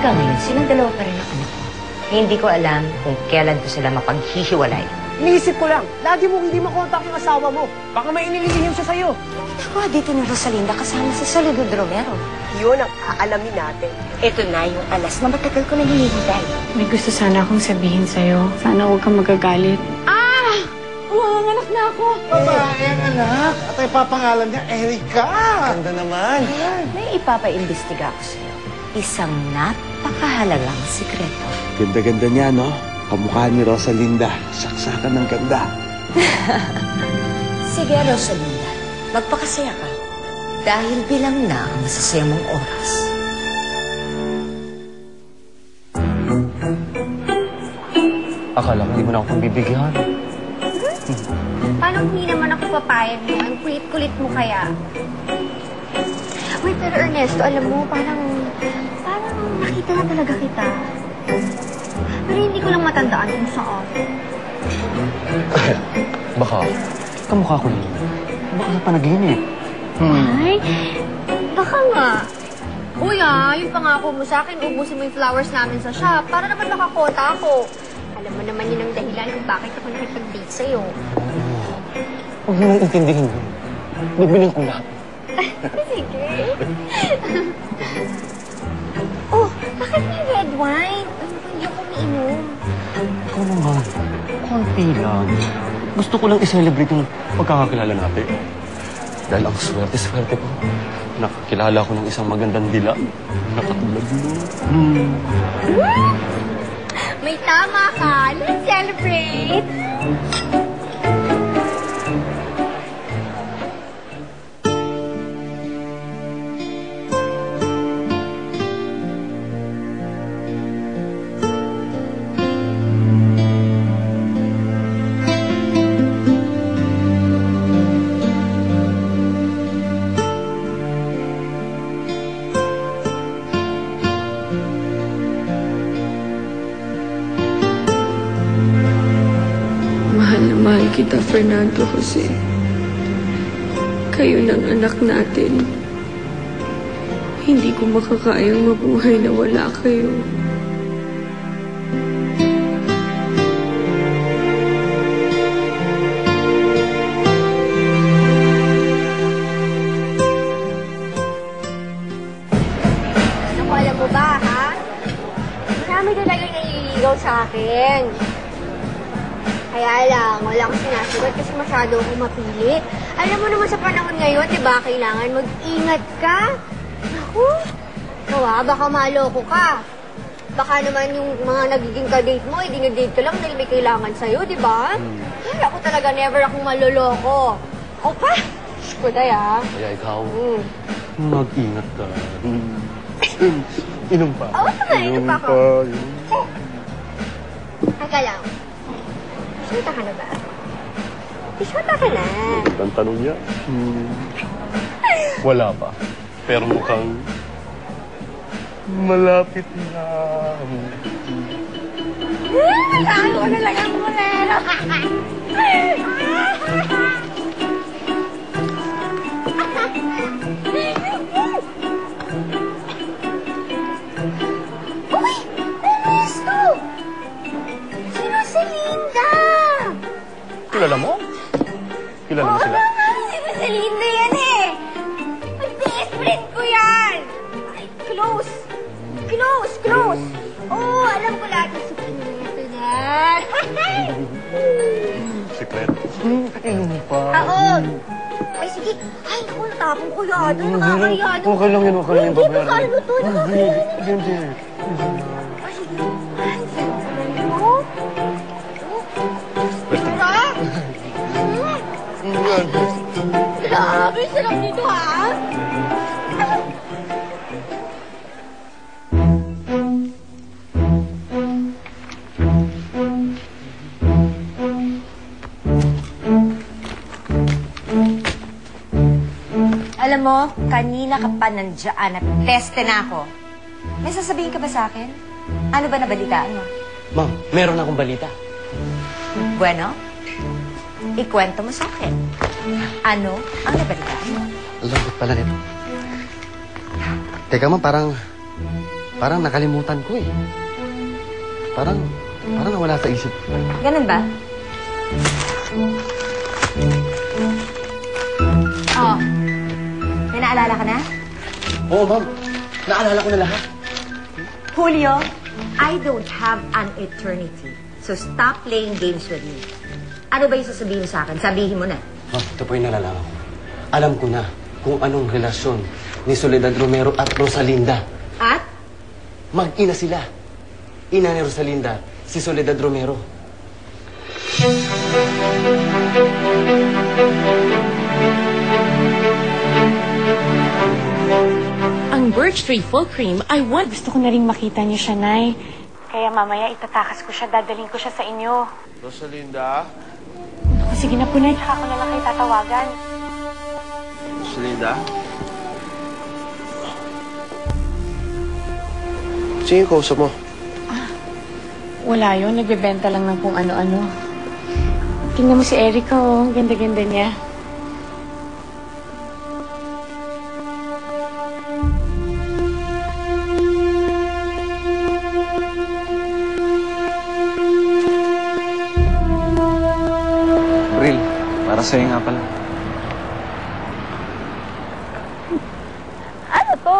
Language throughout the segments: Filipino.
hanggang ngayon, silang dalawa pa rin ang anak ko. Hindi ko alam kung kailan ko sila mapaghihiwalay. Iniisip ko lang, lagi mong hindi makontak yung asawa mo. Baka may inililihim siya sa'yo. Ginagawa dito ni Rosalinda kasama si Soledad Romero. Yun ang aalamin natin. Ito na yung alas na matagal ko nang hinihintay. May gusto sana akong sabihin sa'yo. Sana huwag kang magagalit. Umanganak na ako! Babae ang anak. At ay papangalan niya, Erica. Ganda naman. May ipapaimbestiga ako sa'yo. Isang napakahalagang sikreto. Ganda-ganda niya, no? Kamukha ni Rosalinda. Saksakan ng ganda. Sige, Rosalinda. Magpakasaya ka. Dahil bilang na ang masasaya mong oras. Akala ko hindi mo na ako pagbibigyan. Paano hindi naman ako papayag mo? Ang kulit-kulit mo kaya? Wait, pero Ernesto, alam mo, parang nakita na talaga kita. Pero hindi ko lang matandaan kung saan. Baka, kamukha ko yun. Baka sa panaginip. Ay, baka nga. Uy yung pangako mo sa akin, ubusin mo yung flowers namin sa shop para naman makakota ako. Alam mo naman yun ang dahilan kung bakit ako nakipag-date sa'yo. Huwag mo nang intindihin yun. Bibiling ko lahat. Sige. Oh, bakit may red wine? Hindi ako umiinom. Ikaw naman, konti lang. Gusto ko lang i-celebrate yung pagkakakilala natin. Dahil ang swerte-swerte ko. Nakakilala ko ng isang magandang dila. Nakatulad mo. May tama ka. Let's celebrate! Mahal kita, Fernando Jose. Kayo ng anak natin. Hindi ko makakayang mabuhay na wala kayo. Alam mo ba, ha? Marami talagang naliligaw sa akin. Kaya lang, wala akong sinasagot kasi masyado akong mapili. Alam mo naman sa panahon ngayon, di ba, kailangan mag-ingat ka? Naku, baka maloko ka. Baka naman yung mga nagiging ka-date mo, dinadate ka lang dahil may kailangan sa'yo, di ba? Kaya ako talaga, never akong maloloko. O pa? Kuday, ha? Kaya ikaw, mag-ingat ka. Inom pa. Oo, inom pa ako. Teka lang. Isyota ka na ba? Isyota ka na. Ang tanong niya, wala pa. Pero mukhang malapit na. Ano ko na lang ang mulero. Uy! Ernesto! Si Rosalinda! Kilala mo? Kilala mo sila? Oo nga, si Rosalinda yan eh! Mag-best friend ko yan! Ay, close! Close! Close! Oo, alam ko lahat ng sikreto na. Sikreto. Inom pa. Oo! Ay, sige. Ay, naku, natapong ko yata. Nakakaya. Okay lang yan, okay lang yan. Hindi, nakakano to. Nakakaya. Hindi. Ay, sige. Ay, sige. Mo? Tara! Grabe, sarap dito, ha? Alam mo, kanina ka pa nandiyan at teste na ako. May sasabihin ka ba sa akin? Ano ba nabalitaan mo? Ma'am, meron akong balita. Bueno, ikwento mo sa akin. Ano ang nabalitaan mo? Lambot pala nito. Teka ma'am, parang Parang nakalimutan ko eh. Parang nawala sa isip. Ganun ba? Oh. May naalala ka na? Oo, ma'am. Naalala ko na lahat. Julio, I don't have an eternity. So stop playing games with me. Ano ba yung sasabihin mo sa akin? Sabihin mo na. Ma'am, ito po yung nalalaman ko. Alam ko na kung anong relasyon ni Soledad Romero at Rosalinda. At? Mag-ina sila. Ina ni Rosalinda, si Soledad Romero. Ang Birch Tree Full Cream, I want... Gusto ko na rin makita niyo siya, Nay. Kaya mamaya itatakas ko siya, dadaling ko siya sa inyo. Rosalinda? Naku, sige na po, Nay. Tsaka ko na lang kayo tatawagan. Rosalinda? Sino yung kausap mo? Wala yun. Nagbebenta lang ng kung ano-ano. Tingnan mo si Erica, oh. Ganda-ganda niya. Bril, para sa'yo nga pala. Ano to?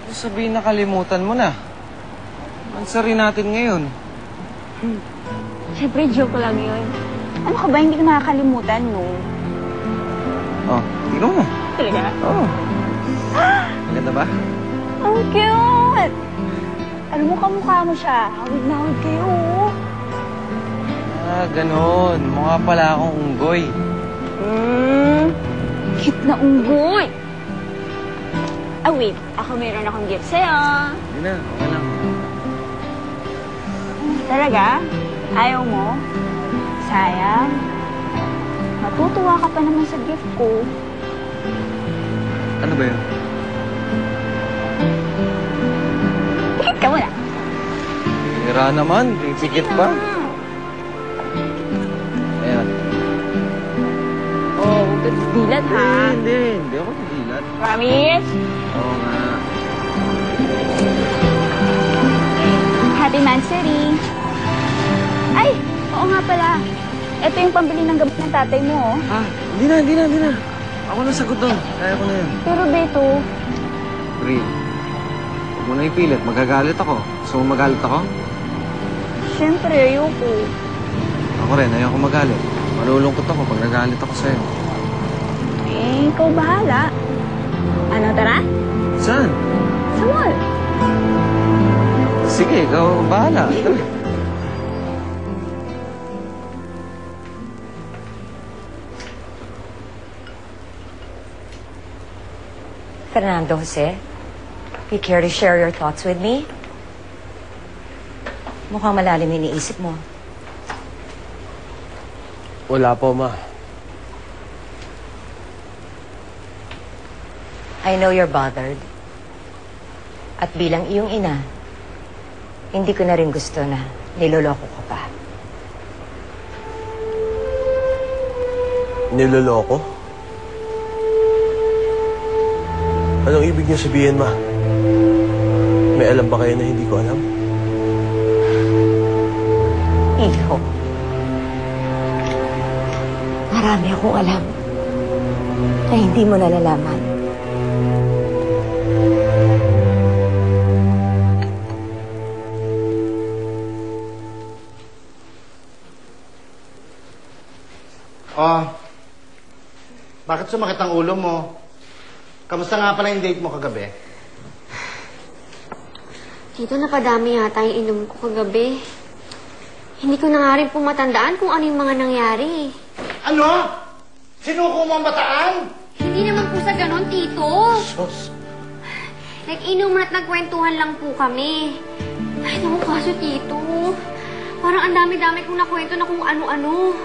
Sabihin nakalimutan mo na. Ansari natin ngayon. Siyempre, joke lang yun. Ano ka ba? Hindi ko nakakalimutan, no? Oh, tingnan mo. Talaga? Oh. Maganda ba? Ang cute! Alam mo, kamukha mo siya. Hawig na hawig kayo, oh. Ah, ganun. Mukha pala akong unggoy. Cute na unggoy! Ah, wait. Ako meron akong gift sa'yo. Hindi na, okay lang. Talaga? Ayaw mo? Sayang. Matutuwa ka pa naman sa gift ko. Ano ba yun? Pikit ka muna. Hira naman, pipikit pa. Ayan. Oh, huwag ka dilat, ha? Hindi ako tigilan. Promise? Oo nga. Happy Mansary. Ay, oo nga pala. Ito yung pambili ng gamot ng tatay mo, oh. Ah, hindi na. Ako na sagot doon. Kaya ko na yun. Pero Beto, Bril, huwag mo na ipilit. Magagalit ako. Gusto mo magalit ako? syempre, ayoko. Ako rin, ayoko magalit. Malulungkot ako pag nagalit ako sa'yo. Eh, ikaw bahala. Ano, tara? Saan? Sa mall. Sige, ikaw bahala. Fernando Jose, you care to share your thoughts with me? Mukhang malalim yung iniisip mo. Wala po, Ma. I know you're bothered. At bilang iyong ina, hindi ko na rin gusto na niloloko ka pa. Niloloko? Anong ibig niyo sabihin, Ma? May alam ba kayo na hindi ko alam? Iho. Marami akong alam na hindi mo nalalaman. Bakit sumakit ang ulo mo? Kamusta nga pala yung date mo kagabi? Tito, napadami yata yung inom ko kagabi. Hindi ko na nga rin po matandaan kung ano yung mga nangyari. Ano? Sinuko mo ang bataan? Hindi naman po sa ganon, Tito. Sus. Nag-inom at nagkwentuhan lang po kami. Ay, naku, kaso, Tito. Parang ang dami-dami kong nakwento na kung ano-ano.